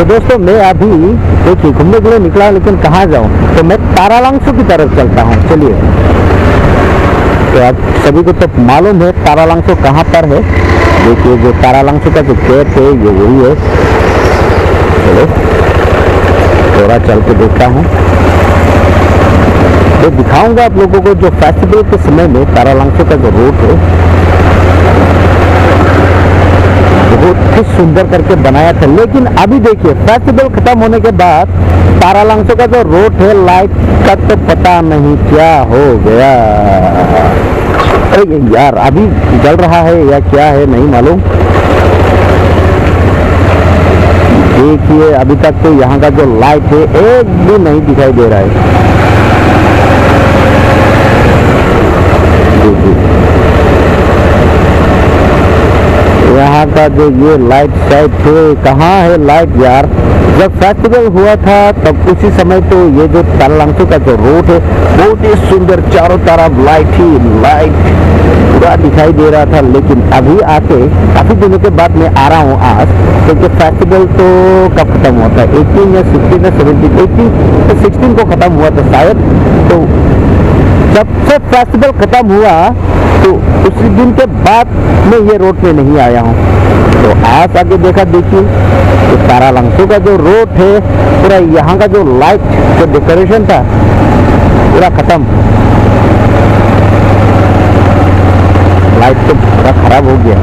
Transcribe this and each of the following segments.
तो दोस्तों मैं अभी देखिए घूमने के लिए निकला, लेकिन कहाँ जाऊँ, तो मैं तारालांसू की तरफ चलता हूँ। चलिए, तो आप सभी को तो मालूम है तारालांसू कहाँ पर है। देखिए जो तारालांसू का जो गेट है ये वही है। चलो थोड़ा चल के देखता हूँ, तो दिखाऊंगा आप लोगों को जो फेस्टिवल के समय में तारालांसू का जो रूट है बहुत ही सुंदर करके बनाया था। लेकिन अभी देखिए फेस्टिवल खत्म होने के बाद तारालांसू का जो रोड है लाइट का तो पता नहीं क्या हो गया। अरे यार अभी जल रहा है या क्या है नहीं मालूम। देखिए अभी तक तो यहाँ का जो लाइट है एक भी नहीं दिखाई दे रहा है। यहाँ का जो ये लाइट साइट है, कहाँ है लाइट यार। जब फेस्टिवल हुआ था तब उसी समय तो ये जो तारालांसू का जो रोड है बहुत ही सुंदर, चारों तरफ लाइट ही लाइट पूरा दिखाई दे रहा था। लेकिन अभी आके काफी दिनों के बाद मैं आ रहा हूँ आज, क्योंकि फेस्टिवल तो कब खत्म हुआ था, 18 या 16 या 17, 18 या 16 को खत्म हुआ था शायद। तो जब से फेस्टिवल खत्म हुआ तो उसी दिन के बाद मैं ये रोड पे नहीं आया हूँ। तो आज आगे देखा, देखिए तो तारालांसू का जो रोड है पूरा, यहाँ का जो लाइट जो डेकोरेशन था पूरा खत्म, लाइट तो पूरा खराब हो गया।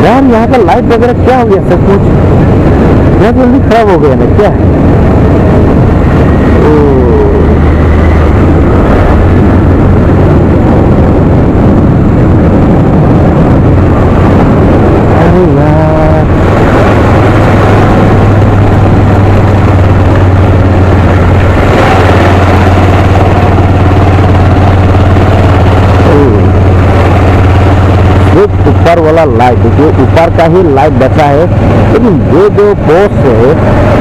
यार यहाँ का लाइट वगैरह क्या हो गया, सचमुच बहुत जल्दी खराब हो गया ना क्या। ऊपर वाला लाइट देखिए, ऊपर का ही लाइट बचा है। लेकिन ये जो पोस्ट है,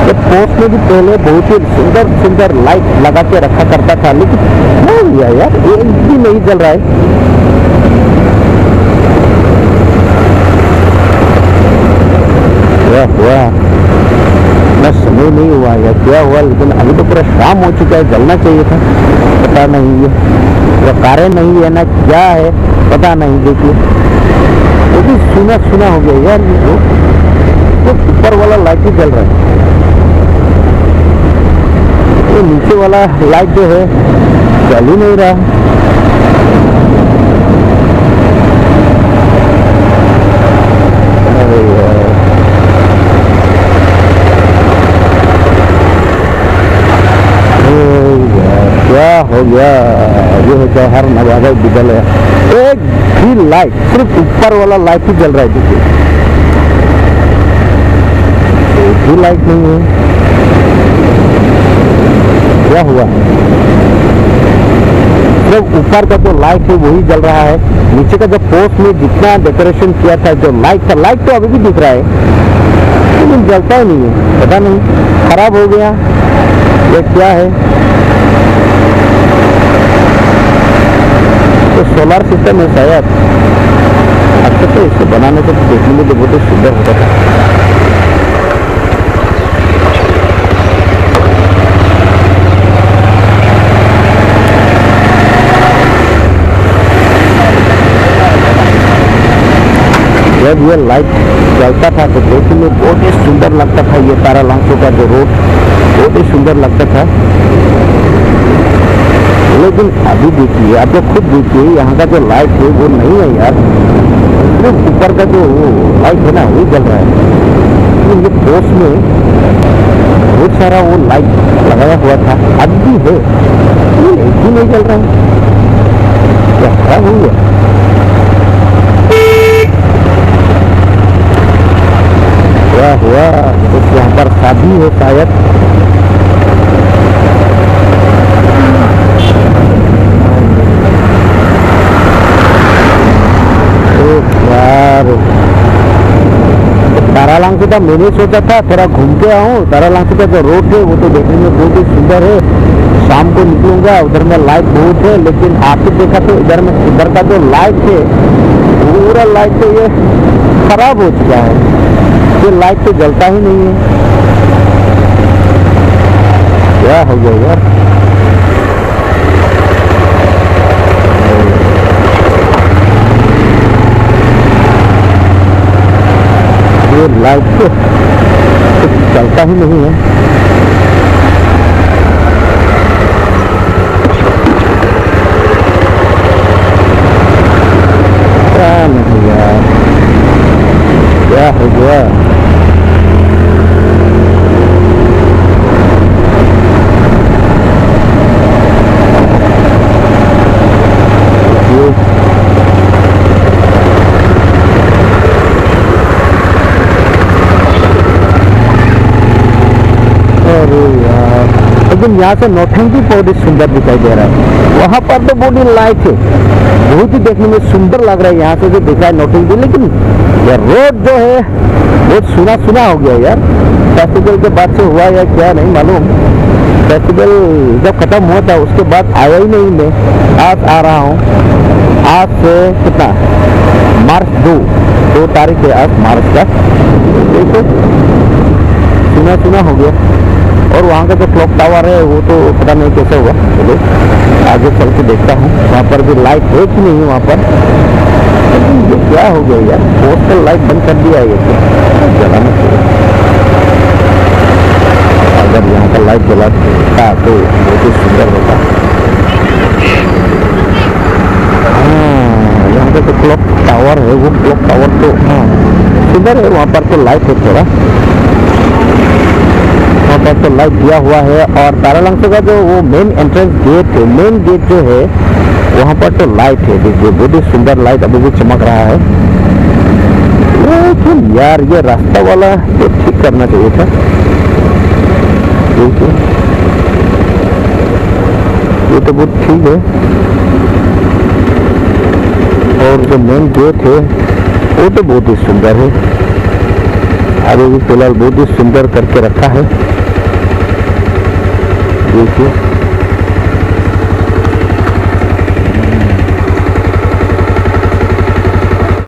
ये पोस्ट में भी पहले बहुत ही सुंदर सुंदर लाइट लगा के रखा करता था, लेकिन नहीं लिया यार, एक भी नहीं जल रहा है। हुआ ना, समय नहीं हुआ या क्या हुआ, लेकिन अभी तो पूरा शाम हो चुका है, जलना चाहिए था, पता नहीं है तो कारण नहीं है ना क्या है पता नहीं। देखिए वो भी सुना सुना हो गया यार, ये ऊपर वाला लाइट ही जल रहा है, ये नीचे वाला लाइट जो है जल ही नहीं रहा। क्या हो गया, ये है जौहर नवादा बिजल है, एक भी लाइट, सिर्फ ऊपर वाला लाइट ही जल रहा है। देखिए एक भी लाइट नहीं है, क्या हुआ। सिर्फ ऊपर का जो लाइट है वही जल रहा है, नीचे का जो पोस्ट में जितना डेकोरेशन किया था जो लाइट था, लाइट तो अभी भी दिख रहा है लेकिन जलता ही नहीं है, पता नहीं खराब हो गया ये क्या है। तो सोलर सिस्टम है शायद। अच्छा तो इसको बनाने से देखने में तो बहुत ही सुंदर होता था। जब ये लाइट जलता था तो देखने में बहुत ही सुंदर लगता था। ये तारालांसू का जो रोड बहुत ही सुंदर लगता था। लेकिन अभी देखिए, आप तो खुद देखिए, यहाँ का जो लाइट है वो नहीं है यार, सिर्फ ऊपर का जो लाइट है ना वही जल रहा है। लेकिन ये पोस्ट में बहुत सारा वो लाइट लगाया हुआ था, अब भी है, लेकिन एक भी नहीं जल रहा है, क्या खराब हो गया। क्या हुआ, कुछ यहाँ पर शादी है शायद। तारालांसू लांसुका मैंने सोचा था थोड़ा घूम के आऊँ। तारा लांसुका जो रोड है वो तो देखने में बहुत ही सुंदर है। शाम को निकलूंगा, उधर में लाइट बहुत है, लेकिन आके देखा तो इधर का जो लाइट है पूरा लाइट तो ये खराब हो चुका है, ये लाइट तो जलता ही नहीं है। क्या हो गया यार? ये लाइट तो चलता ही नहीं है। क्या नहीं यार, क्या हो गया? लेकिन यहाँ से नौटंकी बहुत ही सुंदर दिखाई दे रहा है। वहाँ पर तो बहुत ही लाइट है, बहुत ही देखने में सुंदर लग रहा है यहाँ से जो दिखा है नौटंकी। लेकिन ये रोड जो है बहुत सुना सुना हो गया यार। फेस्टिवल के बाद से हुआ या क्या नहीं मालूम। फेस्टिवल जब खत्म हुआ था उसके बाद आया ही नहीं मैं। आज आ रहा हूँ। आज से कितना मार्च 2 तारीख है आज मार्च का। देखो सुना सुना हो गया। और वहाँ का जो क्लॉक टावर है वो तो पता नहीं कैसे हुआ। चलो आगे चल के देखता हूँ वहाँ पर भी लाइट है कि नहीं है वहाँ पर। ये क्या हो गया यार, पोस्टल लाइट बंद कर दिया है ये तो जलाना चाहिए। अगर यहाँ का लाइट जलाता तो बहुत ही सुंदर होता। हाँ, यहाँ का जो क्लॉक टावर है वो क्लॉक टावर तो हाँ सुंदर है। वहाँ पर तो लाइट है थोड़ा, वहाँ पर तो लाइट दिया हुआ है। और तारालंका का जो वो मेन एंट्रेंस गेट है, मेन गेट जो है वहाँ पर तो लाइट है। देखिए बहुत ही सुंदर लाइट अभी भी चमक रहा है। लेकिन यार ये रास्ता वाला तो ठीक करना चाहिए था। देखिए ये तो बहुत ठीक है। और जो मेन गेट है वो तो बहुत ही सुंदर है। अभी भी फिलहाल बहुत ही सुंदर करके रखा है। देखिए